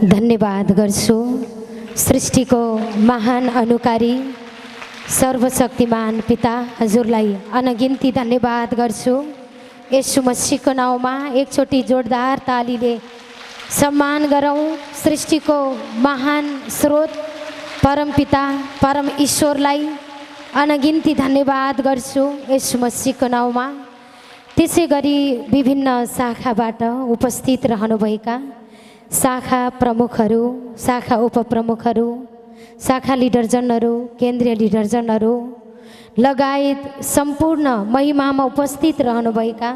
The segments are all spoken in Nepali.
धन्यवाद गर्छु सृष्टिको महान अनुकारी सर्वशक्तिमान पिता हजुरलाई अनगिन्ती धन्यवाद गर्छु। यीशु मसीहको नाउँमा एकचोटि जोरदार तालीले सम्मान गरौँ सृष्टिको महान स्रोत परमपिता परम ईश्वरलाई अनगिन्ती धन्यवाद गर्छु यीशु मसीहको नाउँमा। त्यसै गरी विभिन्न शाखाबाट उपस्थित रहनुभएका शाखा प्रमुखहरू, शाखा उपप्रमुखहरू, शाखा लिडरजनहरू, केन्द्रीय लिडरजनहरू लगायत सम्पूर्ण महिमामा उपस्थित रहनुभएका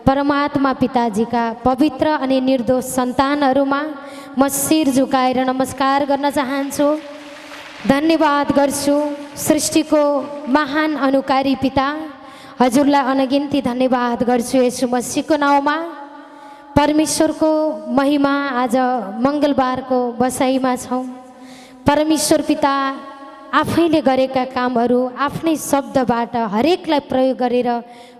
परमात्मा पिताजीका पवित्र अनि निर्दोष सन्तानहरूमा म शिर झुकाएर नमस्कार गर्न चाहन्छु। धन्यवाद गर्छु सृष्टिको महान अनुकारी पिता हजुरलाई अनगिन्ती धन्यवाद गर्छु यीशु मसीहको नाउँमा। परमेश्वरको महिमा आज मङ्गलबारको बसाइमा छौँ। परमेश्वर पिता आफैले गरेका कामहरू आफ्नै शब्दबाट हरेकलाई प्रयोग गरेर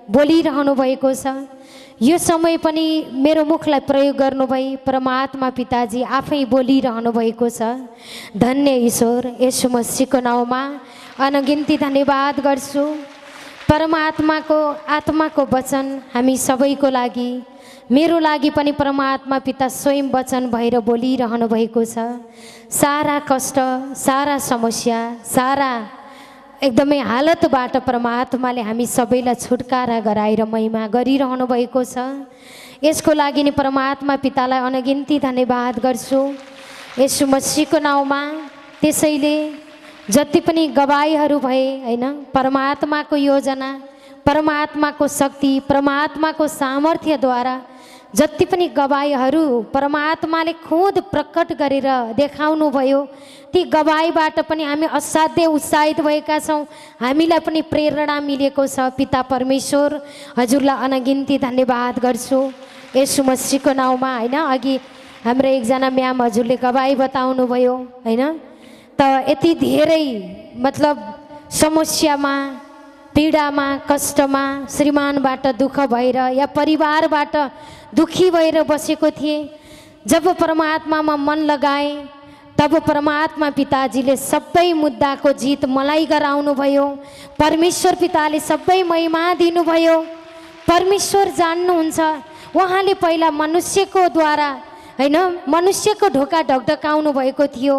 बोलिरहनु भएको छ। यो समय पनि मेरो मुखलाई प्रयोग गर्नुभई परमात्मा पिताजी आफै बोलिरहनु भएको छ। धन्य ईश्वर यीशु मसीहको नाउँमा अनगिन्ती धन्यवाद गर्छु। परमात्माको आत्माको वचन हामी सबैको लागि, मेरो लागि पनि परमात्मा पिता स्वयं वचन भएर बोलिरहनु भएको छ। सारा कष्ट, सारा समस्या, सारा एकदमै हालतबाट परमात्माले हामी सबैलाई छुटकारा गराएर महिमा गरिरहनु भएको छ। यसको लागि नि परमात्मा पितालाई अनगिन्ती धन्यवाद गर्छु यीशु मसीहको नाउँमा। त्यसैले जति पनि गवाईहरू भए हैन, परमात्माको योजना, परमात्माको शक्ति, परमात्माको सामर्थ्यद्वारा जति पनि गवाईहरू परमात्माले खुद प्रकट गरेर देखाउनु भयो, ती गवाईबाट पनि हामी असाध्य उत्साहित भएका छौँ। हामीलाई पनि प्रेरणा मिलेको छ। पिता परमेश्वर हजुरलाई अनगिन्ती धन्यवाद गर्छु यीशु मसीहको नाउँमा। हैन, अघि हाम्रो एकजना म्याम हजुरले गवाई बताउनु भयो हैन, त यति धेरै मतलब समस्यामा, पीडामा, कष्टमा, श्रीमानबाट दुःख भएर या परिवारबाट दुखी भएर बसेको थिएँ। जब परमात्मामा मन लगाएँ तब परमात्मा पिताजीले सबै मुद्दाको जित मलाई गराउनु भयो। परमेश्वर पिताले सबै महिमा दिनुभयो। परमेश्वर जान्नुहुन्छ, उहाँले पहिला मनुष्यको द्वारा हैन, मनुष्यको ढोका ढकढकाउनु भएको थियो,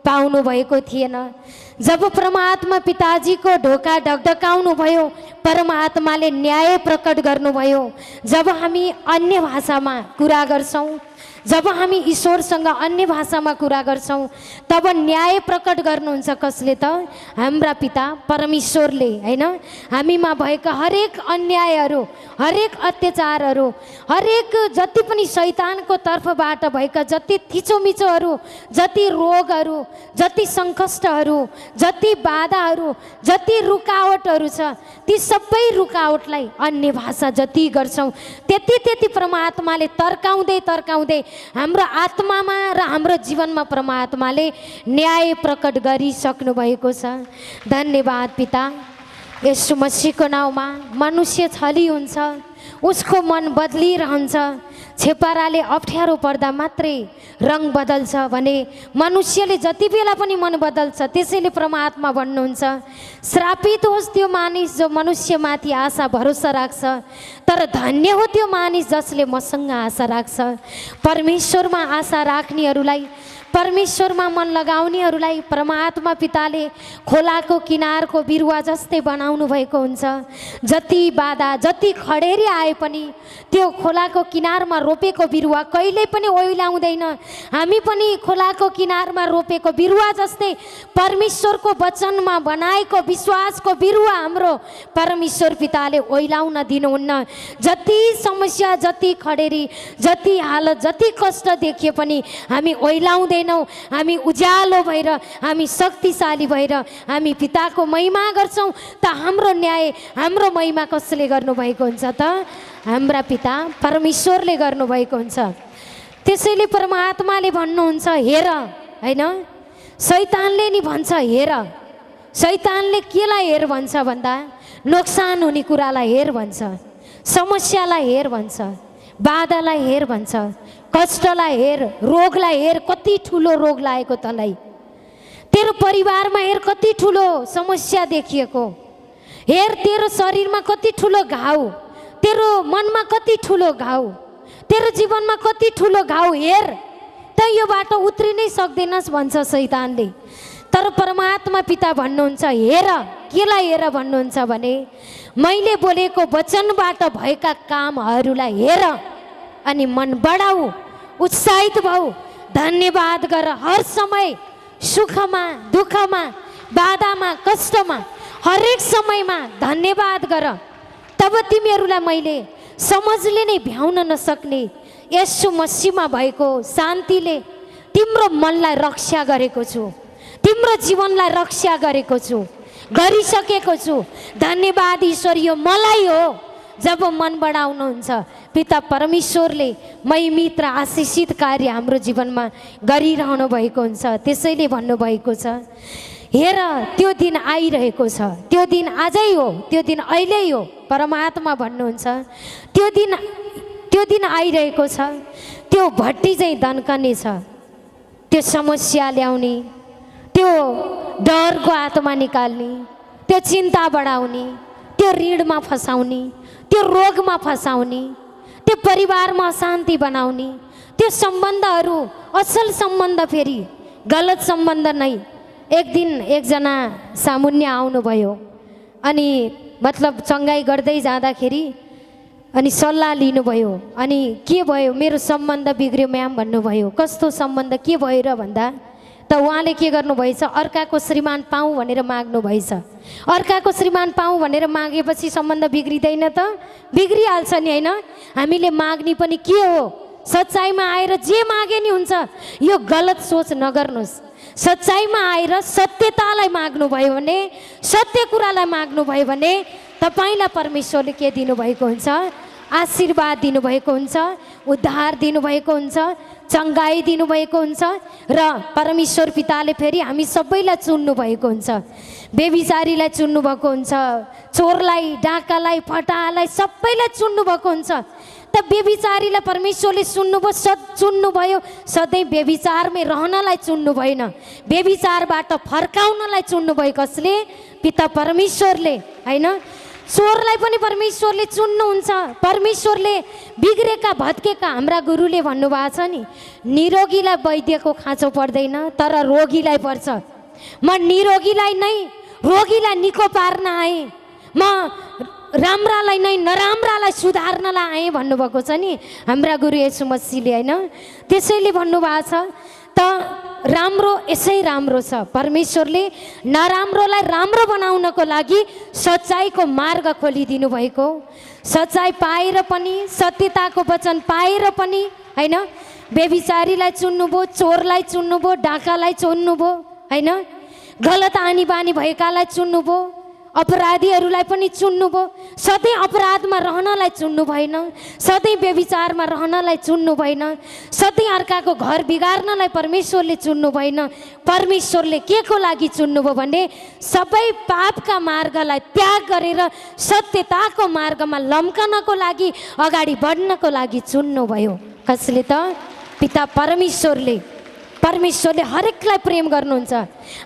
पाउनु भएको थिएन। जब परमात्मा पिताजीको ढोका ढकढकाउनु भयो, परमात्माले न्याय प्रकट गर्नुभयो। जब हामी अन्य भाषामा कुरा गर्छौँ, जब हामी ईश्वरसँग अन्य भाषामा कुरा गर्छौँ, तब न्याय प्रकट गर्नुहुन्छ कसले त? हाम्रा पिता परमेश्वरले हैन। हामीमा भएका हरेक अन्यायहरू, हरेक अत्याचारहरू, हरेक जति पनि शैतानको तर्फबाट भएका जति थिचोमिचोहरू, जति रोगहरू, जति सङ्कष्टहरू, जति बाधाहरू, जति रुकावटहरू छ, ती सबै रुकावटलाई अन्य भाषा जति गर्छौँ त्यति त्यति परमात्माले तर्काउँदै तर्काउँदै हाम्रो आत्मामा र हाम्रो जीवनमा परमात्माले न्याय प्रकट गरिसक्नु भएको छ। धन्यवाद पिता यीशु मसीहको नाउँमा। मनुष्य छली हुन्छ, उसको मन बदलिरहन्छ। छेपाराले अप्ठ्यारो पर्दा मात्रै रङ बदल्छ भने मनुष्यले जति बेला पनि मन बदल्छ। त्यसैले परमात्मा भन्नुहुन्छ, श्रापित होस् त्यो मानिस जो मनुष्यमाथि आशा भरोसा राख्छ, तर धन्य हो त्यो मानिस जसले मसँग आशा राख्छ। परमेश्वरमा आशा राख्नेहरूलाई, परमेश्वरमा मन लगाउनेहरूलाई परमात्मा पिताले खोलाको किनारको बिरुवा जस्तै बनाउनु भएको हुन्छ। जति बाधा, जति खडेरी आए पनि त्यो खोलाको किनारमा रोपेको बिरुवा कहिल्यै पनि ओइलाउँदैन। हामी पनि खोलाको किनारमा रोपेको बिरुवा जस्तै परमेश्वरको वचनमा बनाएको विश्वासको बिरुवा हाम्रो परमेश्वर पिताले ओइलाउन दिनुहुन्न। जति समस्या, जति खडेरी, जति हालत, जति कष्ट देखिए पनि हामी ओइलाउँदै, हामी उज्यालो भएर, हामी शक्तिशाली भएर हामी पिताको महिमा गर्छौँ। त हाम्रो न्याय, हाम्रो महिमा कसले गर्नुभएको हुन्छ त? हाम्रा पिता परमेश्वरले गर्नुभएको हुन्छ। त्यसैले परमात्माले भन्नुहुन्छ, हेर हैन, शैतानले नि भन्छ हेर। शैतानले केलाई हेर भन्छ भन्दा नोक्सान हुने कुरालाई हेर भन्छ, समस्यालाई हेर भन्छ, बाधालाई हेर भन्छ, कष्टलाई हेर, रोगलाई हेर, कति ठुलो रोग लागेको तँलाई। तेरो परिवारमा हेर कति ठुलो समस्या देखिएको। हेर तेरो शरीरमा कति ठुलो घाउ, तेरो मनमा कति ठुलो घाउ, तेरो जीवनमा कति ठुलो घाउ। हेर त यो बाटो उत्रिनै सक्दैनस् भन्छ शैतानले। तर परमात्मा पिता भन्नुहुन्छ, हेर, केलाई हेर भन्नुहुन्छ भने मैले बोलेको वचनबाट भएका कामहरूलाई हेर अनि मन बढाऊ, उत्साहित भाऊ, धन्यवाद गर। हर समय सुखमा, दुःखमा, बाधामा, कष्टमा, हरेक समयमा धन्यवाद गर। तब तिमीहरूलाई मैले समझले नै भ्याउन नसक्ने येशू मसीहमा भएको शान्तिले तिम्रो मनलाई रक्षा गरेको छु, तिम्रो जीवनलाई रक्षा गरेको छु, गरिसकेको छु। धन्यवाद ईश्वर, यो मलाई हो। जब मन बढाउनुहुन्छ पिता परमेश्वरले महिमित र आशिषित कार्य हाम्रो जीवनमा गरिरहनु भएको हुन्छ। त्यसैले भन्नुभएको छ, हेर त्यो दिन आइरहेको छ, त्यो दिन आजै हो, त्यो दिन अहिले हो। परमात्मा भन्नुहुन्छ त्यो दिन आइरहेको छ। त्यो भट्टी चाहिँ दन्कने छ, त्यो समस्या ल्याउने, त्यो डरको आत्मा निकाल्ने, त्यो चिन्ता बढाउने, त्यो ऋणमा फसाउने, त्यो रोगमा फसाउने, त्यो परिवारमा अशान्ति बनाउने, त्यो सम्बन्धहरू असल सम्बन्ध फेरि गलत सम्बन्ध नै। एक दिन एकजना सामुन्य आउनुभयो अनि मतलब चङ्गाई गर्दै जाँदाखेरि अनि सल्लाह लिनुभयो। अनि के भयो, मेरो सम्बन्ध बिग्रियो म्याम भन्नुभयो। कस्तो सम्बन्ध, के भयो र भन्दा त उहाँले के गर्नुभएछ, अर्काको श्रीमान पाऊँ भनेर माग्नु भएछ। अर्काको श्रीमान पाऊँ भनेर मागेपछि सम्बन्ध बिग्रिँदैन त? बिग्रिहाल्छ नि, होइन? हामीले माग्ने पनि के हो, सच्चाइमा आएर जे मागे नि हुन्छ। यो गलत सोच नगर्नुहोस्। सच्चाइमा आएर सत्यतालाई माग्नुभयो भने, सत्य कुरालाई माग्नुभयो भने तपाईँलाई परमेश्वरले के दिनुभएको हुन्छ, आशीर्वाद दिनुभएको हुन्छ, उद्धार दिनुभएको हुन्छ, चङ्गाई दिनुभएको हुन्छ। र परमेश्वर पिताले फेरि हामी सबैलाई चुन्नु भएको हुन्छ। बेबिचारीलाई चुन्नु भएको हुन्छ, चोरलाई, डाकालाई, फटाहालाई सबैलाई चुन्नु भएको हुन्छ। त बेबिचारीलाई परमेश्वरले चुन्नुभयो, सधैँ बेबिचारमै रहनलाई चुन्नु भएन, बेबिचारबाट फर्काउनलाई चुन्नुभयो। कसले? पिता परमेश्वरले, होइन? चोरलाई पनि परमेश्वरले चुन्नुहुन्छ। परमेश्वरले बिग्रेका भत्केका, हाम्रा गुरुले भन्नुभएको छ नि, निरोगीलाई वैद्यको खाँचो पर्दैन तर रोगीलाई पर्छ। म निरोगीलाई नै रोगीलाई निको पार्न आएँ, म राम्रालाई नै नराम्रालाई सुधार्नलाई आएँ भन्नुभएको छ नि हाम्रा गुरु येशू मसीहले, होइन? त्यसैले भन्नुभएको छ त राम्रो यसै राम्रो छ। परमेश्वरले नराम्रोलाई राम्रो बनाउनको लागि सच्चाइको मार्ग खोलिदिनु भएको। सच्चाइ पाएर पनि, सत्यताको वचन पाएर पनि, होइन? बेबिचारीलाई चुन्नुभयो, चोरलाई चुन्नुभयो, डाकालाई चुन्नुभयो, होइन? गलत आनी बानी भएकालाई चुन्नुभयो, अपराधीहरूलाई पनि चुन्नुभयो। सधैँ अपराधमा रहनलाई चुन्नु भएन, सधैँ व्यभिचारमा रहनलाई चुन्नु भएन, सधैँ अर्काको घर बिगार्नलाई परमेश्वरले चुन्नु भएन। परमेश्वरले के को लागि चुन्नुभयो भने सबै पापका मार्गलाई त्याग गरेर सत्यताको मार्गमा लम्कनको लागि, अगाडि बढ्नको लागि चुन्नुभयो। कसले त? पिता परमेश्वरले। परमेश्वरले हरेकलाई प्रेम गर्नुहुन्छ।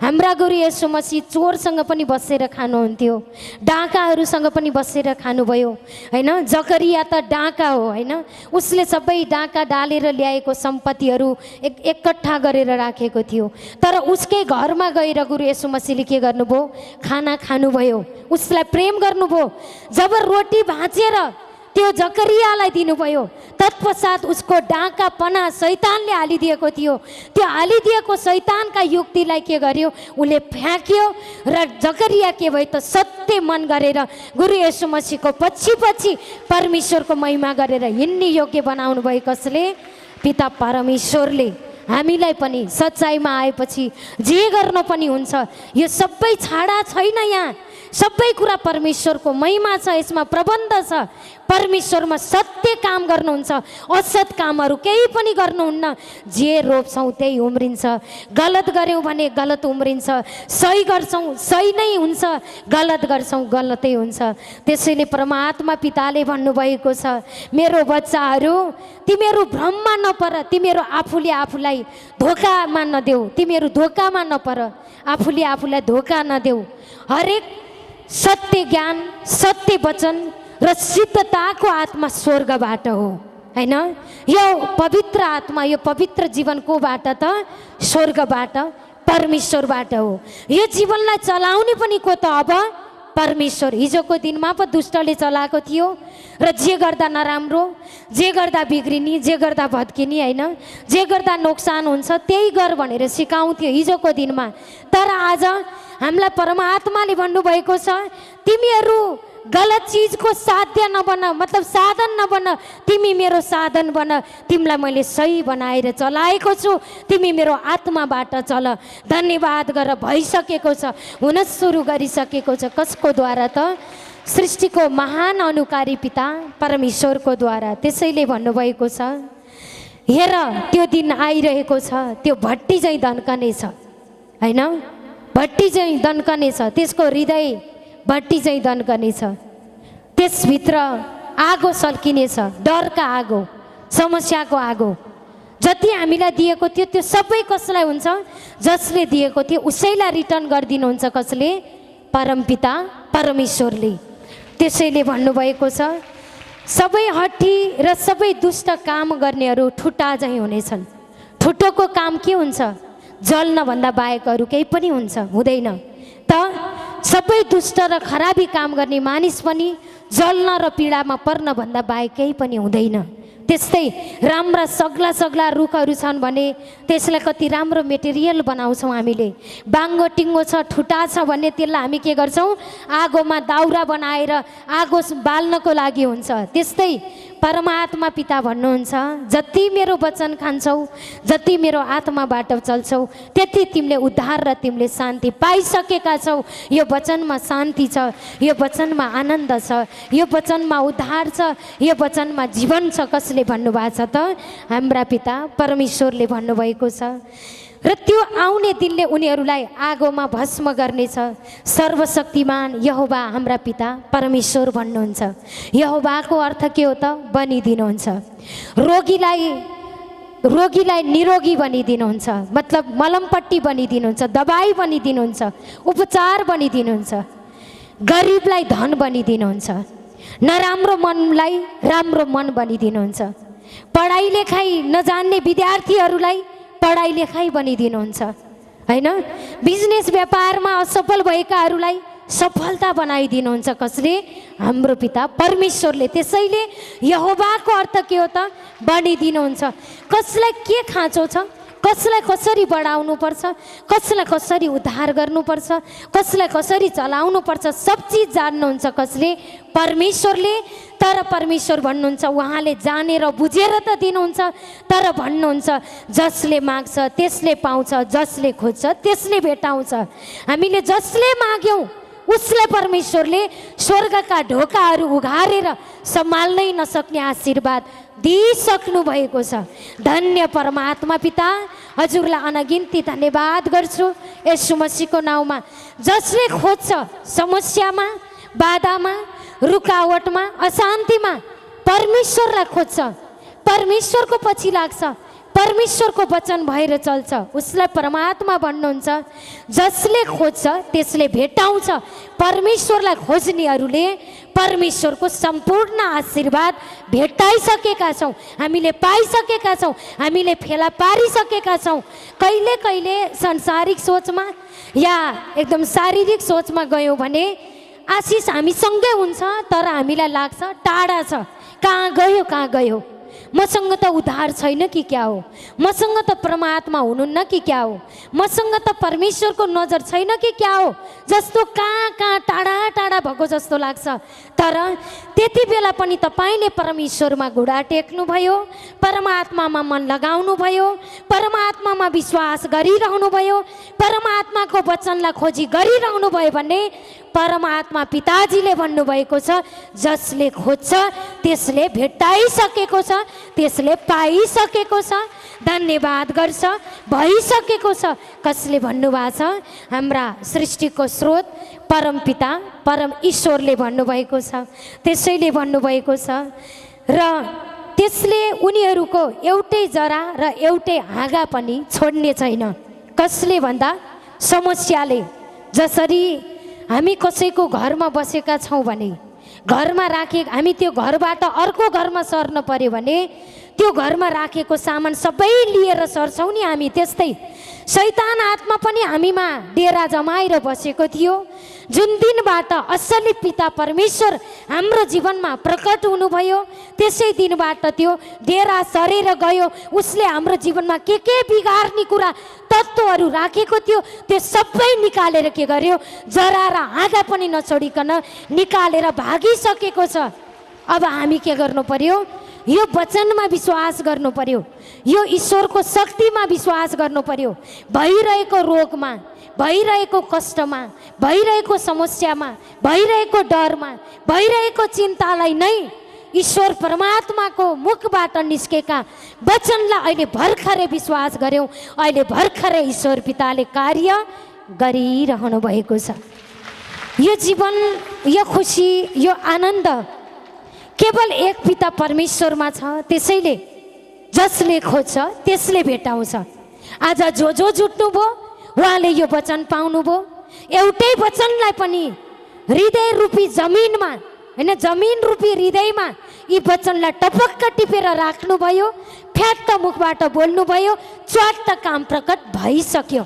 हाम्रा गुरु येशू मसीह चोरसँग पनि बसेर खानुहुन्थ्यो, डाकाहरूसँग पनि बसेर खानुभयो, होइन? जकरिया त डाका हो, होइन? उसले सबै डाका डालेर ल्याएको सम्पत्तिहरू एकट्ठा गरेर राखेको थियो। तर उसकै घरमा गएर गुरु येशू मसीहले के गर्नुभयो? खाना खानुभयो, उसलाई प्रेम गर्नुभयो। जब रोटी भाँचेर त्यो जकरियालाई दिनुभयो, तत्पश्चात उसको डाकापना शैतानले हालिदिएको थियो। त्यो हालिदिएको शैतानका युक्तिलाई के गर्यो? उसले फ्याँक्यो र जकरिया के भयो त सत्य मन गरेर गुरु येशू मसीहको पछि पछि परमेश्वरको महिमा गरेर हिँड्ने योग्य बनाउनु भयो। कसले? पिता परमेश्वरले। हामीलाई पनि सच्चाइमा आएपछि जे गर्न पनि हुन्छ। यो सबै छाडा छैन, यहाँ सबै कुरा परमेश्वरको महिमा छ, यसमा प्रबन्ध छ। परमेश्वरमा सत्य काम गर्नुहुन्छ, असत कामहरू केही पनि गर्नुहुन्न। जे रोप्छौँ त्यही उम्रिन्छ, गलत गऱ्यौँ भने गलत उम्रिन्छ, सही गर्छौँ सही नै हुन्छ, गलत गर्छौँ गलतै हुन्छ। त्यसैले परमात्मा पिताले भन्नुभएको छ, मेरो बच्चाहरू तिमीहरू भ्रममा नपर, तिमीहरू आफूले आफूलाई धोकामा नदेऊ, तिमीहरू धोकामा नपर, आफूले आफूलाई धोका नदेऊ। हरेक सत्य ज्ञान, सत्य वचन र सिद्धताको आत्मा स्वर्गबाट हो, हैन? यो पवित्र आत्मा, यो पवित्र जीवन कोबाट त? स्वर्गबाट, परमेश्वरबाट हो। यो जीवनलाई चलाउने पनि को त? अब परमेश्वर। हिजोको दिनमा पो दुष्टले चलाएको थियो र जे गर्दा नराम्रो, जे गर्दा बिग्रिने, जे गर्दा भत्किने, हैन, जे गर्दा नोक्सान हुन्छ त्यही गर भनेर सिकाउँथ्यो हिजोको दिनमा। तर आज हामीलाई परमात्माले भन्नुभएको छ, तिमीहरू गलत चिजको साध्य नबन, मतलब साधन नबन, तिमी मेरो साधन बन। तिमीलाई मैले सही बनाएर चलाएको छु, तिमी मेरो आत्माबाट चल। धन्यवाद गर, भइसकेको छ, हुन सुरु गरिसकेको छ। कसको द्वारा त? सृष्टिको महान अनुकारी पिता परमेश्वरको द्वारा। त्यसैले भन्नुभएको छ, हेर त्यो दिन आइरहेको छ, त्यो भट्टी चाहिँ दन्कने छ, हैन? भट्टी चाहिँ दन्कने छ, त्यसको हृदय भट्टी चाहिँ दन्कने छ, त्यसभित्र आगो सल्किनेछ, डरका आगो, समस्याको आगो। जति हामीलाई दिएको थियो त्यो सबै कसलाई हुन्छ? जसले दिएको थियो उसैलाई रिटर्न गरिदिनुहुन्छ। कसले? परमपिता परमेश्वरले। त्यसैले भन्नुभएको छ, सबै हट्टी र सबै दुष्ट काम गर्नेहरू ठुटा चाहिँ हुनेछन्। ठुटोको काम के हुन्छ? जल्न भन्दा बाहेक अरू केही पनि हुन्छ हुँदैन। त सबै दुष्ट र खराबी काम गर्ने मानिस पनि जल्न र पीडामा पर्न भन्दा बाहेक केही पनि हुँदैन। त्यस्तै राम्रा सग्ला सग्ला रुखहरू छन् भने त्यसलाई कति राम्रो मेटेरियल बनाउँछौँ हामीले। बाङ्गो टिङ्गो छ, ठुटा छ भने त्यसलाई हामी के गर्छौँ? आगोमा दाउरा बनाएर आगो बाल्नको लागि हुन्छ। त्यस्तै परमात्मा पिता भन्नुहुन्छ, जति मेरो वचन खान्छौ, जति मेरो आत्माबाट चल्छौ, त्यति तिमीले उद्धार र तिमीले शान्ति पाइसकेका छौ। यो वचनमा शान्ति छ, यो वचनमा आनन्द छ, यो वचनमा उद्धार छ, यो वचनमा जीवन छ। कसले भन्नुभएको छ त? हाम्रा पिता परमेश्वरले भन्नुभएको छ। र त्यो आउने दिनले उनीहरूलाई आगोमा भस्म गर्नेछ। सर्वशक्तिमान यहोवा हाम्रा पिता परमेश्वर भन्नुहुन्छ। यहोवाको अर्थ के हो त? बनिदिनुहुन्छ। रोगीलाई निरोगी बनिदिनुहुन्छ, मतलब मलमपट्टी बनिदिनुहुन्छ, दबाई बनिदिनुहुन्छ, उपचार बनिदिनुहुन्छ। गरिबलाई धन बनिदिनुहुन्छ, नराम्रो मनलाई राम्रो मन बनिदिनुहुन्छ। पढाइ लेखाइ नजान्ने विद्यार्थीहरूलाई पढाइ लेखाइ बनिदिनुहुन्छ, हैन? बिजनेस व्यापारमा असफल भएकाहरूलाई सफलता बनाइदिनुहुन्छ। कसले? हाम्रो पिता परमेश्वरले। त्यसैले यहोवाको अर्थ के हो त? बनिदिनुहुन्छ। कसलाई के खाँचो छ? कसलाई कसरी बढाउनु पर्छ, कसलाई कसरी उद्धार गर्नुपर्छ, कसलाई कसरी चलाउनु पर्छ, सब चिज जान्नुहुन्छ। कसले? परमेश्वरले। तर परमेश्वर भन्नुहुन्छ, उहाँले जानेर बुझेर त दिनुहुन्छ, तर भन्नुहुन्छ जसले माग्छ त्यसले पाउँछ, जसले खोज्छ त्यसले भेटाउँछ। हामीले जसले माग्यौँ उसलाई परमेश्वरले स्वर्गका ढोकाहरू उघारेर सम्हाल्नै नसक्ने आशीर्वाद दिइसक्नु भएको छ। धन्य परमात्मा पिता, हजुरलाई अनगिन्ती धन्यवाद गर्छु येशू मसीहको नाउँमा। जसले खोज्छ समस्यामा, बाधामा, रुकावटमा, अशान्तिमा परमेश्वरलाई खोज्छ, परमेश्वरको पछि लाग्छ, परमेश्वरको वचन भएर चल्छ, उसलाई परमात्मा भन्नुहुन्छ। जसले खोज्छ त्यसले भेटाउँछ। परमेश्वरलाई खोज्नेहरूले परमेश्वरको सम्पूर्ण आशीर्वाद भेटाइसकेका छौँ, हामीले पाइसकेका छौँ, हामीले फेला पारिसकेका छौँ। कहिले कहिले संसारिक सोचमा या एकदम शारीरिक सोचमा गयौँ भने आशिष हामीसँगै हुन्छ, तर हामीलाई लाग्छ टाढा छ। कहाँ गयो, मसँग त उद्धार छैन कि क्या हो, मसँग त परमात्मा हुनुहुन्न कि क्या हो, मसँग त परमेश्वरको नजर छैन कि क्या हो जस्तो कहाँ टाढा टाढा भएको जस्तो लाग्छ। तर त्यति बेला पनि तपाईँले परमेश्वरमा घुँडा टेक्नुभयो, परमात्मामा मन लगाउनु भयो, परमात्मामा विश्वास गरिरहनु भयो, परमात्माको वचनलाई खोजी गरिरहनु भयो भने परमात्मा पिताजीले भन्नुभएको छ, जसले खोज्छ त्यसले भेट्टाइसकेको छ, त्यसले पाइसकेको छ, धन्यवाद गर्छ, भइसकेको छ। कसले भन्नुभएको छ? हाम्रा सृष्टिको स्रोत परमपिता परम ईश्वरले भन्नुभएको छ। त्यसैले भन्नुभएको छ र त्यसले उनीहरूको एउटै जरा र एउटै हाँगा पनि छोड्ने छैन। कसले भन्दा समस्याले। जसरी हामी कसैको घरमा बसेका छौँ भने घरमा राखे हामी त्यो घरबाट अर्को घरमा सर्न पर्यो भने त्यो घरमा राखेको सामान सबै लिएर सर्छौँ नि हामी। त्यस्तै शैतान आत्मा पनि हामीमा डेरा जमाएर बसेको थियो। जुन दिनबाट असली पिता परमेश्वर हाम्रो जीवनमा प्रकट हुनुभयो त्यसै दिनबाट त्यो डेरा सरेर गयो। उसले हाम्रो जीवनमा के बिगार्ने कुरा तत्त्वहरू राखेको थियो त्यो सबै निकालेर के गर्यो? जरा र हाँगा पनि नछोडिकन निकालेर भागिसकेको छ। अब हामी के गर्नु पर्यो? यो वचनमा विश्वास गर्नु पर्यो, यो ईश्वरको शक्तिमा विश्वास गर्नु पर्यो। भइरहेको रोगमा, भइरहेको कष्टमा, भइरहेको समस्यामा, भइरहेको डरमा, भइरहेको चिन्तालाई नै ईश्वर परमात्माको मुखबाट निस्केका वचनलाई अहिले भर्खरै विश्वास गर्यौँ। अहिले भर्खरै ईश्वर पिताले कार्य गरिरहनु भएको छ। यो जीवन, यो खुसी, यो आनन्द केवल एक पिता परमेश्वरमा छ। त्यसैले जसले खोज्छ त्यसले भेटाउँछ। आज जो जुट्नु भयो उहाँले यो वचन पाउनुभयो। एउटै वचनलाई पनि हृदय रूपी जमिनमा होइन, जमिन रूपी हृदयमा यी वचनलाई टपक्क टिपेर राख्नुभयो। फ्याट्ट मुखबाट बोल्नुभयो, च्वाट्ट काम प्रकट भइसक्यो।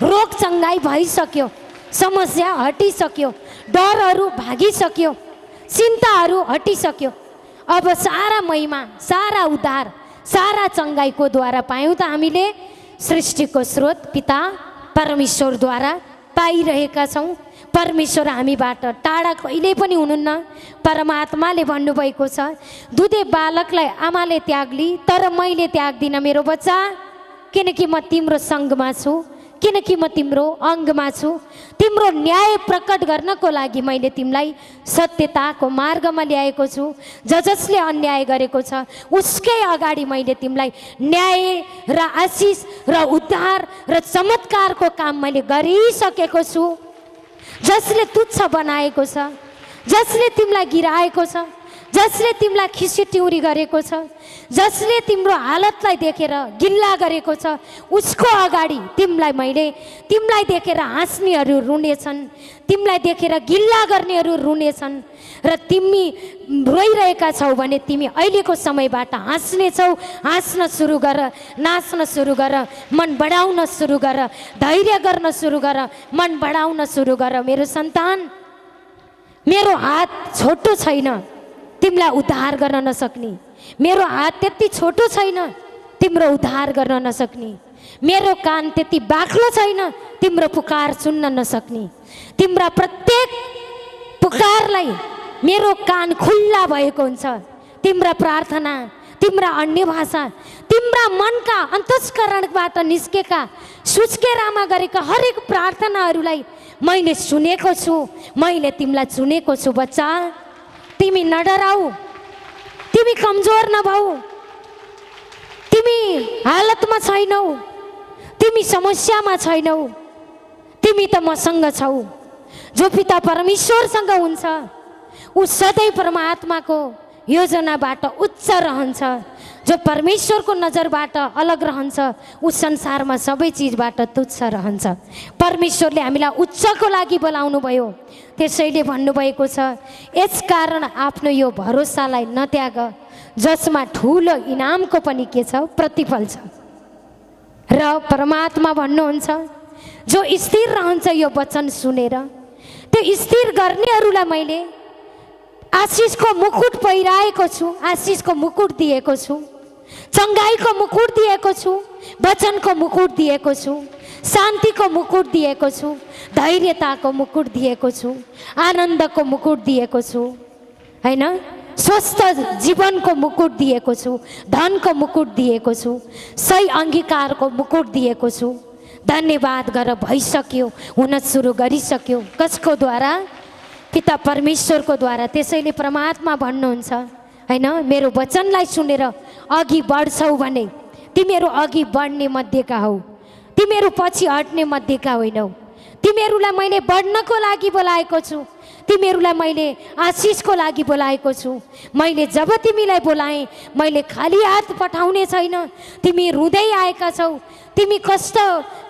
रोग चङ्गाई भइसक्यो, समस्या हटिसक्यो, डरहरू भागिसक्यो, चिन्ताहरू हटिसक्यो। अब सारा महिमा, सारा उद्धार, सारा चङ्गाईको द्वारा पायौँ त हामीले सृष्टिको स्रोत पिता परमेश्वरद्वारा पाइरहेका छौँ। परमेश्वर हामीबाट टाढा कहिल्यै पनि हुनुहुन्न। परमात्माले भन्नुभएको छ, दुधे बालकलाई आमाले त्याग्ली तर मैले त्याग्दिनँ मेरो बच्चा, किनकि म तिम्रो सँगमा छु, किनकि म तिम्रो अङ्गमा छु। तिम्रो न्याय प्रकट गर्नको लागि मैले तिमीलाई सत्यताको मार्गमा ल्याएको छु। जसले अन्याय गरेको छ उसकै अगाडि मैले तिमीलाई न्याय र आशिष र उद्धार र चमत्कारको काम मैले गरिसकेको छु। जसले तुच्छ बनाएको छ, जसले तिमीलाई गिराएको छ, जसले तिमीलाई खिसिट्युरी गरेको छ, जसले तिम्रो हालतलाई देखेर गिल्ला गरेको छ उसको अगाडि तिमीलाई देखेर हाँस्नेहरू रुनेछन्, तिमीलाई देखेर गिल्ला गर्नेहरू रुनेछन्। र तिमी रोइरहेका छौ भने तिमी अहिलेको समयबाट हाँस्नेछौ। हाँस्न सुरु गर, नाच्न सुरु गर, मन बढाउन सुरु गर, धैर्य गर्न सुरु गर, मन बढाउन सुरु गर। मेरो सन्तान, मेरो हात छोटो छैन तिमीलाई उद्धार गर्न नसक्ने। मेरो हात त्यति छोटो छैन तिम्रो उद्धार गर्न नसक्ने। मेरो कान त्यति बाक्लो छैन तिम्रो पुकार सुन्न नसक्ने। तिम्रा प्रत्येक पुकारलाई मेरो कान खुल्ला भएको हुन्छ। तिम्रा प्रार्थना, तिम्रा अन्य भाषा, तिम्रा मनका अन्तस्करणबाट निस्केका सुस्केरामा गरेका हरेक प्रार्थनाहरूलाई मैले सुनेको छु। मैले तिमीलाई चुनेको छु बच्चा। तिमी नडराऊ, तिमी कमजोर नभऊ, तिमी हालतमा छैनौ, तिमी समस्यामा छैनौ, तिमी त मसँग छौ। जो पिता परमेश्वरसँग हुन्छ ऊ सधैँ परमात्माको योजनाबाट उच्च रहन्छ। जो परमेश्वरको नजरबाट अलग रहन्छ ऊ संसारमा सबै चिजबाट तुच्छ रहन्छ। परमेश्वरले हामीलाई उच्चको लागि बोलाउनु भयो। त्यसैले भन्नुभएको छ, यसकारण आफ्नो यो भरोसालाई नत्याग, जसमा ठुलो इनामको पनि के छ? प्रतिफल छ। र परमात्मा भन्नुहुन्छ, जो स्थिर रहन्छ यो वचन सुनेर, त्यो स्थिर गर्नेहरूलाई मैले आशिषको मुकुट पहिराएको छु, आशिषको मुकुट दिएको छु, चङ्गाईको मुकुट दिएको छु, वचनको मुकुट दिएको छु, शान्तिको मुकुट दिएको छु, धैर्यताको मुकुट दिएको छु, आनन्दको मुकुट दिएको छु, हैन, स्वस्थ जीवनको मुकुट दिएको छु, धनको मुकुट दिएको छु, सही अङ्गीकारको मुकुट दिएको छु। धन्यवाद गर, भइसक्यो, हुन सुरु गरिसक्यो। कसको द्वारा? पिता परमेश्वरको द्वारा। त्यसैले परमात्मा भन्नुहुन्छ हैन, मेरो वचनलाई सुनेर अघि बढ्छौ भने तिमीहरू अघि बढ्ने मध्येका हौ, तिमीहरू पछि हट्ने मध्येका होइनौ। तिमीहरूलाई मैले बढ्नको लागि बोलाएको छु, तिमीहरूलाई मैले आशिषको लागि बोलाएको छु। मैले जब तिमीलाई बोलाएँ मैले खाली हात पठाउने छैन। तिमी रुँदै आएका छौ, तिमी कष्ट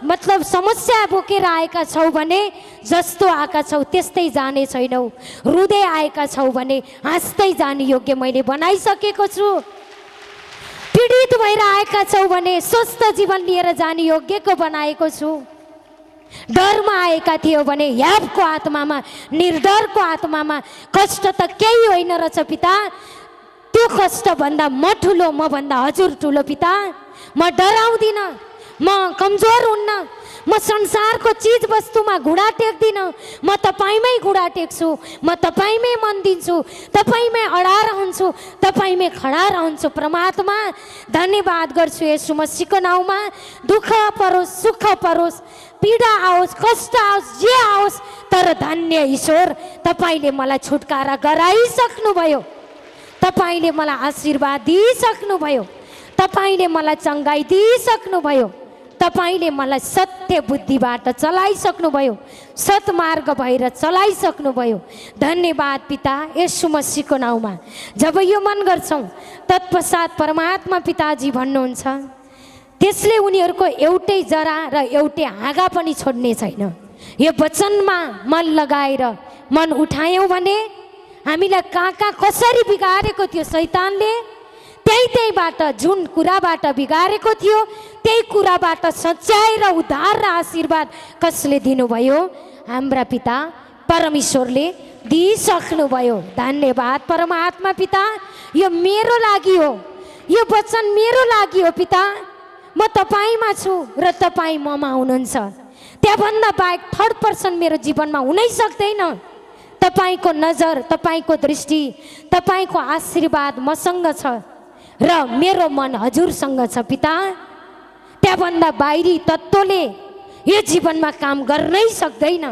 मतलब समस्या बोकेर आएका छौ भने जस्तो आएका छौ त्यस्तै जाने छैनौ। रुँदै आएका छौ भने हाँस्दै जाने योग्य मैले बनाइसकेको छु। पीडित भएर आएका छौ भने स्वस्थ जीवन लिएर जाने योग्यको बनाएको छु। डरमा आएका थियो भने याबको आत्मामा, निर्डरको आत्मामा कष्ट त केही होइन रहेछ पिता, त्यो कष्टभन्दा म ठुलो, म भन्दा हजुर ठुलो पिता। म डराउँदिन, म कमजोर हुन्न, म संसारको चिज वस्तुमा घुँडा टेक्दिनँ, म तपाईँमै घुँडा टेक्छु, म तपाईँमै मन दिन्छु, तपाईँमै अडा रहन्छु, तपाईँमै खडा रहन्छु। परमात्मा धन्यवाद गर्छु येशू मसीहको नाउँमा। दुःख परोस्, सुख परोस्, पीडा आओस्, कष्ट आओस्, जे आओस्, तर धन्य ईश्वर तपाईँले मलाई छुटकारा गराइसक्नुभयो, तपाईँले मलाई आशीर्वाद दिइसक्नुभयो, तपाईँले मलाई चङ्गाई दिइसक्नुभयो, तपाईँले मलाई सत्य बुद्धिबाट चलाइसक्नुभयो, सत्मार्ग भएर चलाइसक्नुभयो। धन्यवाद पिता येशू मसीहको नाउँमा। जब यो मन गर्छौँ तत्पश्चात परमात्मा पिताजी भन्नुहुन्छ त्यसले उनीहरूको एउटै जरा र एउटै हाँगा पनि छोड्ने छैन। यो वचनमा मन लगाएर मन उठायौँ भने हामीलाई कहाँ कहाँ कसरी बिगारेको थियो शैतानले, त्यहीबाट जुन कुराबाट बिगारेको थियो त्यही कुराबाट सच्याएर उद्धार र आशीर्वाद कसले दिनुभयो? हाम्रा पिता परमेश्वरले दिइसक्नुभयो। धन्यवाद परमात्मा पिता, यो मेरो लागि हो, यो वचन मेरो लागि हो पिता। म तपाईँमा छु र तपाईँ ममा हुनुहुन्छ, त्यहाँभन्दा बाहेक थर्ड पर्सन मेरो जीवनमा हुनै सक्दैन। तपाईँको नजर, तपाईँको दृष्टि, तपाईँको आशीर्वाद मसँग छ र मेरो मन हजुरसँग छ पिता। त्यहाँभन्दा बाहिरी तत्त्वले यो जीवनमा काम गर्नै सक्दैन।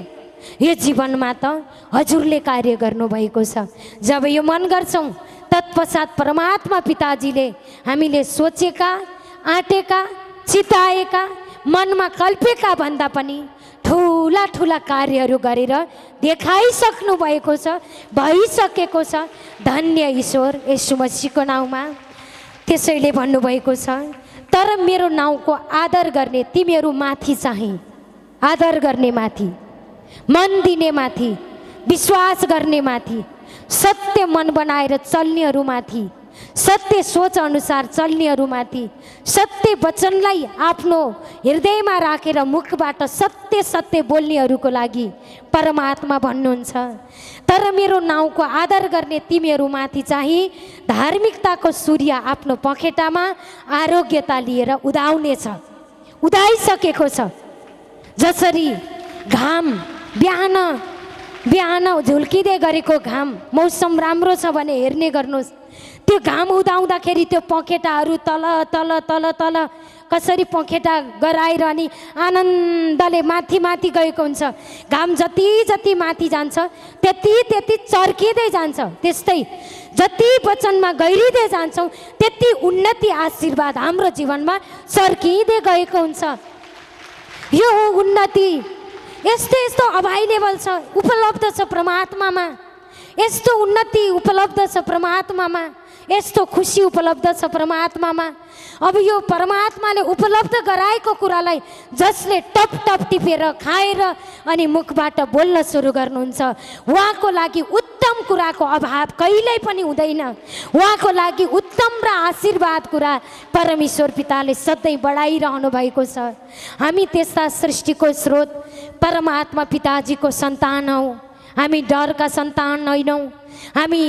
यो जीवनमा त हजुरले कार्य गर्नुभएको छ। जब यो मन गर्छौँ तत्पश्चात परमात्मा पिताजीले हामीले सोचेका, आँटेका, चिताएका, मनमा कल्पेका भन्दा पनि ठुला ठुला कार्यहरू गरेर देखाइसक्नु भएको छ, भइसकेको छ। धन्य ईश्वर येशू मसीहको नाउँमा। त्यसैले भन्नुभएको छ तर मेरो नाउँको आदर गर्ने तिमीहरू माथि चाहिँ, आदर गर्ने माथि, मन दिने माथि, विश्वास गर्ने माथि, सत्य मन बनाएर चल्नेहरू माथि, सत्य सोच अनुसार चल्नेहरू माथि, सत्य वचनलाई आफ्नो हृदयमा राखेर मुखबाट सत्य सत्य बोल्नेहरूको लागि परमात्मा भन्नुहुन्छ तर मेरो नाउँको आदर गर्ने तिमीहरू माथि चाहिँ धार्मिकताको सूर्य आफ्नो पखेटामा आरोग्यता लिएर उदाउनेछ, उदाइसकेको छ। जसरी घाम बिहान बिहान झुल्किँदै गरेको घाम मौसम राम्रो छ भने हेर्ने गर्नुहोस्, त्यो घाम उदाउँदाखेरि त्यो पखेटाहरू तल तल तल तल कसरी पखेटा गराएर अनि आनन्दले माथि माथि गएको हुन्छ। घाम जति जति माथि जान्छ त्यति त्यति चर्किँदै जान्छ। त्यस्तै जति वचनमा गहिरिँदै जान्छौँ त्यति उन्नति आशीर्वाद हाम्रो जीवनमा चर्किँदै गएको हुन्छ। यो हो उन्नति। यस्तो यस्तो अभाइलेबल छ, उपलब्ध छ परमात्मामा। यस्तो उन्नति उपलब्ध छ परमात्मामा, यस्तो खुसी उपलब्ध छ परमात्मामा। अब यो परमात्माले उपलब्ध गराएको कुरालाई जसले टप टप टिपेर खाएर अनि मुखबाट बोल्न सुरु गर्नुहुन्छ उहाँको लागि उत्तम कुराको अभाव कहिल्यै पनि हुँदैन। उहाँको लागि उत्तम र आशीर्वाद कुरा परमेश्वर पिताले सधैँ बढाइरहनु भएको छ। हामी त्यस्ता सृष्टिको स्रोत परमात्मा पिताजीको सन्तान हौ। हामी डरका सन्तान होइनौँ, हामी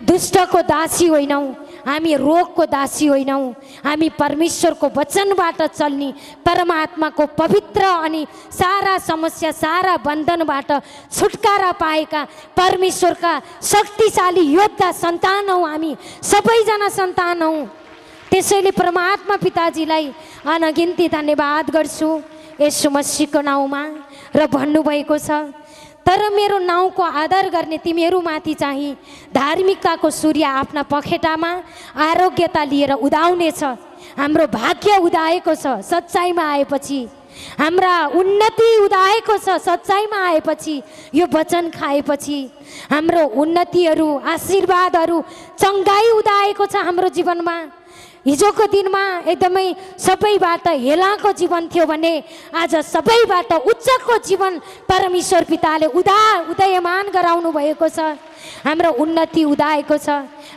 दुष्टको दासी होइनौँ, हामी रोगको दासी होइनौँ। हामी परमेश्वरको वचनबाट चल्ने परमात्माको पवित्र अनि सारा समस्या सारा बन्धनबाट छुटकारा पाएका परमेश्वरका शक्तिशाली योद्धा सन्तान हौँ। हामी सबैजना सन्तान हौँ। त्यसैले परमात्मा पिताजीलाई अनगिन्ती धन्यवाद गर्छु येशू मसीहको नाउँमा। र भन्नुभएको छ तर मेरो नाउँको आदर गर्ने तिमीहरूमाथि चाहिँ धार्मिकताको सूर्य आफ्ना पखेटामा आरोग्यता लिएर उदाउनेछ। हाम्रो भाग्य उदाएको छ सच्चाइमा आएपछि, हाम्रा उन्नति उदाएको छ सच्चाइमा आएपछि, यो वचन खाएपछि हाम्रो उन्नतिहरू, आशीर्वादहरू, चङ्गाई उदाएको छ हाम्रो जीवनमा। हिजोको दिनमा एकदमै सबैबाट हेलाको जीवन थियो भने आज सबैबाट उच्चको जीवन परमेश्वर पिताले उदयमान गराउनु भएको छ। हाम्रो उन्नति उदाएको छ,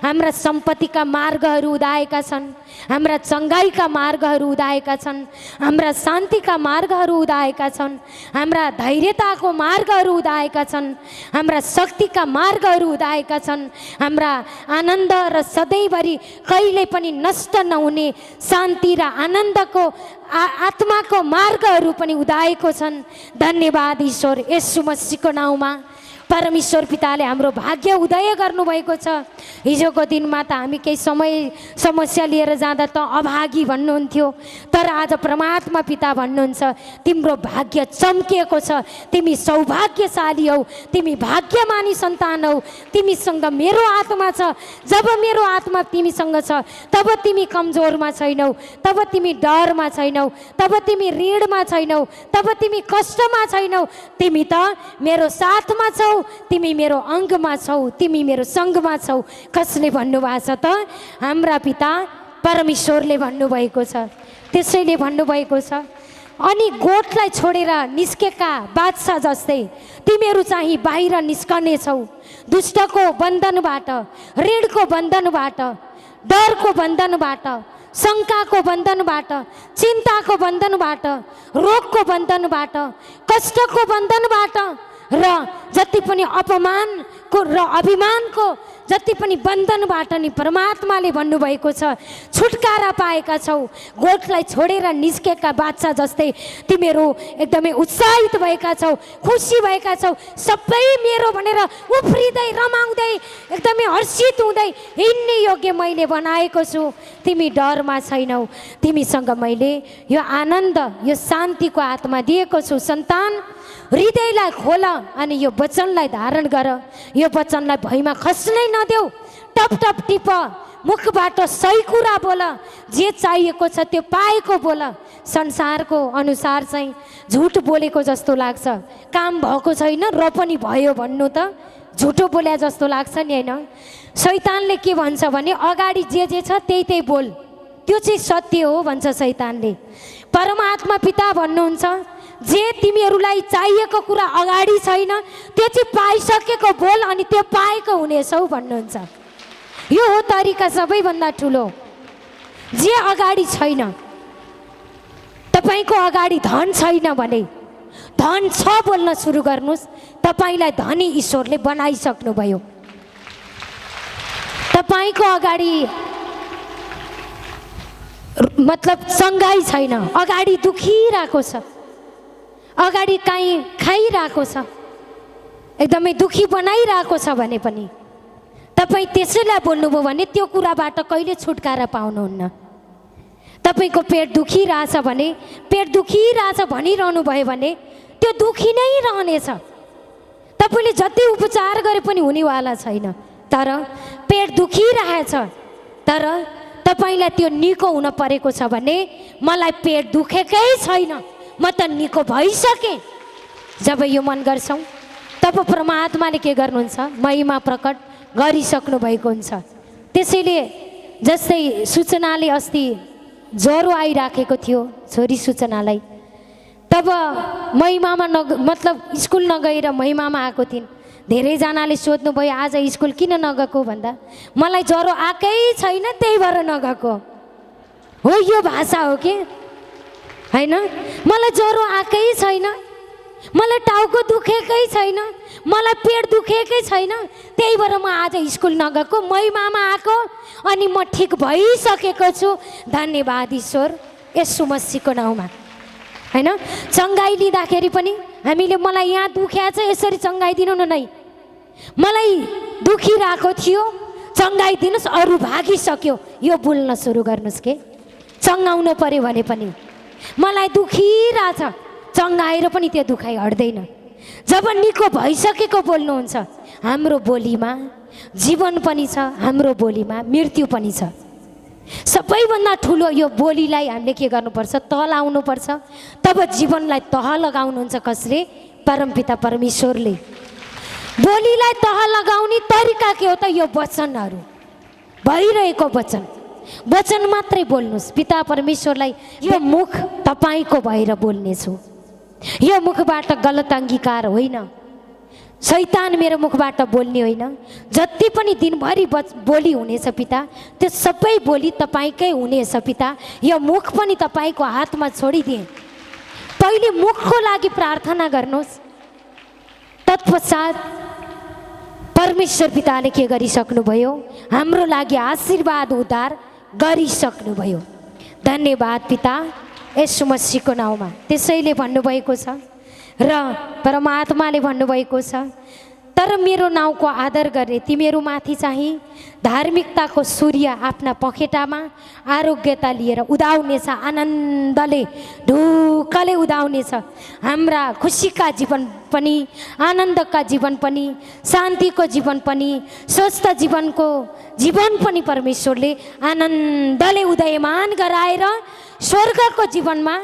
हाम्रा सम्पत्तिका मार्गहरू उदाएका छन्, हाम्रा चङ्गाइका मार्गहरू उदाएका छन्, हाम्रा शान्तिका मार्गहरू उदाएका छन्, हाम्रा धैर्यताको मार्गहरू उदाएका छन्, हाम्रा शक्तिका मार्गहरू उदाएका छन्, हाम्रा आनन्द र सधैँभरि कहिले पनि नष्ट नहुने शान्ति र आनन्दको आत्माको मार्गहरू पनि उदाएको छन्। धन्यवाद ईश्वर, येशू मसीहको नाउँमा परमेश्वर पिताले हाम्रो भाग्य उदय गर्नुभएको छ। हिजोको दिनमा त हामी केही समस्या लिएर जाँदा त अभागी भन्नुहुन्थ्यो, तर आज परमात्मा पिता भन्नुहुन्छ तिम्रो भाग्य चम्किएको छ, तिमी सौभाग्यशाली हौ, तिमी भाग्यमानी सन्तान हौ, तिमीसँग मेरो आत्मा छ। जब मेरो आत्मा तिमीसँग छ तब तिमी कमजोरमा छैनौ, तब तिमी डरमा छैनौ, तब तिमी ऋणमा छैनौ, तब तिमी कष्टमा छैनौ, तिमी त मेरो साथमा छौ, तिमी मेरो अङ्गमा छौ, तिमी मेरो सङ्गमा छौ। कसले भन्नुभएको छ त? हाम्रा पिता परमेश्वरले भन्नुभएको छ। त्यसैले भन्नुभएको छ अनि गोठलाई छोडेर निस्केका बादशाह जस्तै तिमीहरू चाहिँ बाहिर निस्कनेछौ, दुष्टको बन्धनबाट, ऋणको बन्धनबाट, डरको बन्धनबाट, शङ्काको बन्धनबाट, चिन्ताको बन्धनबाट, रोगको बन्धनबाट, कष्टको बन्धनबाट र जति पनि अपमानको र अभिमानको जति पनि बन्धनबाट नि परमात्माले भन्नुभएको छ छुटकारा पाएका छौ। गोठलाई छोडेर निस्केका बादशाह जस्तै तिमीहरू एकदमै उत्साहित भएका छौ, खुसी भएका छौ, सबै मेरो भनेर उफ्रिँदै रमाउँदै एकदमै हर्षित हुँदै हिँड्ने योग्य मैले बनाएको छु। तिमी डरमा छैनौ, तिमीसँग मैले यो आनन्द, यो शान्तिको आत्मा दिएको छु। सन्तान, हृदयलाई खोल अनि यो वचनलाई धारण गर, यो वचनलाई भैमा खस्नै नदेऊ। टप टप टिप, मुखबाट सही कुरा बोल, जे चाहिएको छ त्यो पाएको बोल। संसारको अनुसार चाहिँ झुट बोलेको जस्तो लाग्छ, काम भएको छैन र पनि भयो भन्नु त झुटो बोले जस्तो लाग्छ नि, होइन? शैतानले के भन्छ भने अगाडि जे छ त्यही बोल, त्यो चाहिँ सत्य हो भन्छ शैतानले। परमात्मा पिता भन्नुहुन्छ जे तिमीहरूलाई चाहिएको कुरा अगाडि छैन त्यो चाहिँ पाइसकेको बोल अनि त्यो पाएको हुनेछौ भन्नुहुन्छ। यो हो तरिका सबैभन्दा ठुलो। जे अगाडि छैन, तपाईँको अगाडि धन छैन भने धन छ बोल्न सुरु गर्नुहोस्, तपाईँलाई धनी ईश्वरले बनाइसक्नुभयो। तपाईँको अगाडि मतलब चङ्गाई छैन, अगाडि दुखिरहेको छ, अगाडि काहीँ खाइरहेको छ, एकदमै दुखी बनाइरहेको छ भने पनि तपाईँ त्यसैलाई बोल्नुभयो भने त्यो कुराबाट कहिले छुटकारा पाउनुहुन्न। तपाईँको पेट दुखिरहेछ भने, पेट दुखिरहेछ भनिरहनु भयो भने त्यो दुखी नै रहनेछ। तपाईँले जति उपचार गरे पनि हुनेवाला छैन। तर पेट दुखिरहेछ, तर तपाईँलाई त्यो निको हुन परेको छ भने मलाई पेट दुखेकै छैन, म त निको भइसकेँ। जब यो मन गर्छौँ तब परमात्माले के गर्नुहुन्छ? महिमा प्रकट गरिसक्नु भएको हुन्छ। त्यसैले जस्तै सूचनाले अस्ति ज्वरो आइराखेको थियो छोरी सूचनालाई, तब महिमामा मतलब स्कुल नगएर महिमामा आएको थिइन्। धेरैजनाले सोध्नुभयो आज स्कुल किन नगएको भन्दा मलाई ज्वरो आएकै छैन त्यही भएर नगएको हो। यो भाषा हो कि होइन? मलाई ज्वरो आएकै छैन, मलाई टाउको दुखेकै छैन, मलाई पेट दुखेकै छैन, त्यही भएर म आज स्कुल नगएको, महिमामा आएको अनि म ठिक भइसकेको छु। धन्यवाद ईश्वर, येशू मसीहको नाउँमा। होइन, चङ्गाई लिँदाखेरि पनि हामीले मलाई यहाँ दुख्या छ यसरी चङ्गाई दिनु न, नै मलाई दुखिरहेको थियो चङ्गाई दिनुहोस्, अरू भागिसक्यो, यो बोल्न सुरु गर्नुहोस् के चङ्गाउनु पर्यो भने पनि। मलाई दुखिरहेछ, चङ्गाएर पनि त्यो दुखाइ हट्दैन। जब निको भइसकेको बोल्नुहुन्छ, हाम्रो बोलीमा जीवन पनि छ, हाम्रो बोलीमा मृत्यु पनि छ। सबैभन्दा ठुलो यो बोलीलाई हामीले के गर्नुपर्छ? तह लाउनुपर्छ। तब जीवनलाई तह लगाउनुहुन्छ कसले? परमपिता परमेश्वरले। बोलीलाई तह लगाउने तरिका के हो त? यो वचनहरू, भइरहेको वचन, वचन मात्रै बोल्नुहोस्। पिता परमेश्वरलाई यो मुख तपाईँको भएर बोल्नेछु, यो मुखबाट गलत अङ्गीकार होइन, शैतान मेरो मुखबाट बोल्ने होइन। जति पनि दिनभरि बोली हुनेछ पिता, त्यो सबै बोली तपाईँकै हुनेछ पिता। यो मुख पनि तपाईँको हातमा छोडिदिए। पहिले मुखको लागि प्रार्थना गर्नुहोस्, तत्पश्चात परमेश्वर पिताले के गरिसक्नुभयो? हाम्रो लागि आशीर्वाद उद्धार गरिसक्नुभयो। धन्यवाद पिता, येशू मसीहको नाउँमा। त्यसैले भन्नुभएको छ र परमात्माले भन्नुभएको छ, तर मेरो नाउँको आदर गर्ने तिमीहरू माथि चाहिँ धार्मिकताको सूर्य आफ्ना पखेटामा आरोग्यता लिएर उदाउनेछ, आनन्दले ढुक्कले उदाउनेछ। हाम्रा खुसीका जीवन पनि, आनन्दका जीवन पनि, शान्तिको जीवन पनि, स्वस्थ जीवन पनि परमेश्वरले आनन्दले उदयमान गराएर स्वर्गको जीवनमा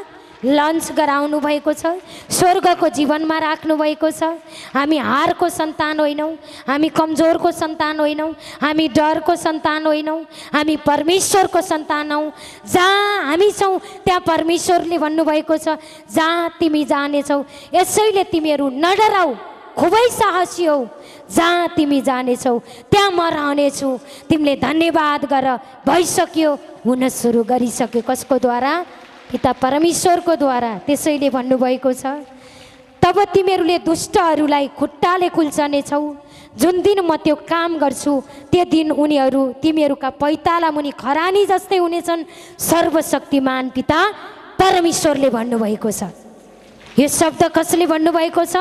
लन्च गराउनु भएको छ, स्वर्गको जीवनमा राख्नु भएको छ। हामी हारको सन्तान होइनौँ, हामी कमजोरको सन्तान होइनौँ, हामी डरको सन्तान होइनौँ, हामी परमेश्वरको सन्तान हौँ। जहाँ हामी छौँ त्यहाँ परमेश्वरले भन्नुभएको छ, जहाँ तिमी जानेछौ यसैले तिमीहरू नडराऊ, खुबै साहसी हौ। जहाँ तिमी जानेछौ त्यहाँ म रहनेछु। तिमीले धन्यवाद गर, भइसक्यो, हुन सुरु गरिसक्यो। कसको द्वारा? पिता परमेश्वरको द्वारा। त्यसैले भन्नुभएको छ, तब तिमीहरूले दुष्टहरूलाई खुट्टाले कुल्चनेछौ। जुन दिन म त्यो काम गर्छु त्यो दिन उनीहरू तिमीहरूका पैताला मुनि खरानी जस्तै हुनेछन्। सर्वशक्तिमान पिता परमेश्वरले भन्नुभएको छ। यो शब्द कसले भन्नुभएको छ?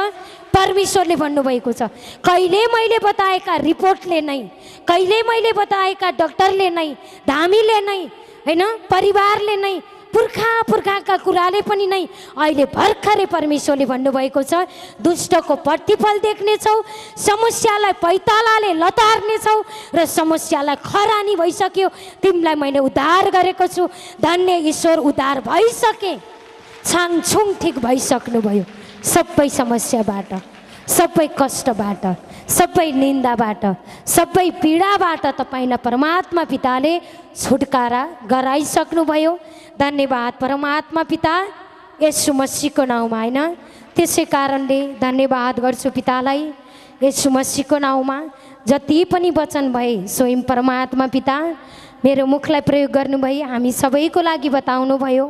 परमेश्वरले भन्नुभएको छ। कहिले मैले बताएका रिपोर्टले नै, कहिले मैले बताएका डक्टरले नै, धामीले नै होइन, परिवारले नै, पुर्खाका कुराले पनि नै, अहिले भर्खरै परमेश्वरले भन्नुभएको छ, दुष्टको प्रतिफल देख्नेछौ, समस्यालाई पैतालाले लतार्नेछौ र समस्यालाई खरानी भइसक्यो। तिमीलाई मैले उद्धार गरेको छु। धन्य ईश्वर, उद्धार भइसके, छाङछुङ ठिक भइसक्नुभयो। सबै समस्याबाट, सबै कष्टबाट, सबै निन्दाबाट, सबै पीडाबाट तपाईँलाई परमात्मा पिताले छुटकारा गराइसक्नुभयो। धन्यवाद परमात्मा पिता, येशू मसीहको नाउँमा। होइन, त्यसै कारणले धन्यवाद गर्छु पितालाई, येशू मसीहको नाउँमा। जति पनि वचन भए स्वयं परमात्मा पिता मेरो मुखलाई प्रयोग गर्नुभयो, हामी सबैको लागि बताउनु भयो।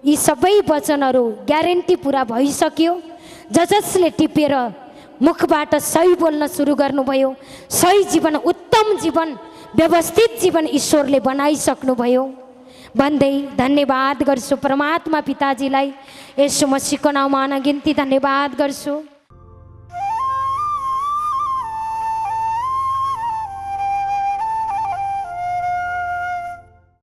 यी सबै वचनहरू ग्यारेन्टी पुरा भइसक्यो। जसले टिपेर मुखबाट सही बोल्न सुरु गर्नुभयो, सही जीवन, उत्तम जीवन, व्यवस्थित जीवन ईश्वरले बनाइसक्नुभयो भन्दै धन्यवाद गर्छु परमात्मा पिताजीलाई। येशू मसीहको नाउँमा अनगिन्ती धन्यवाद गर्छु।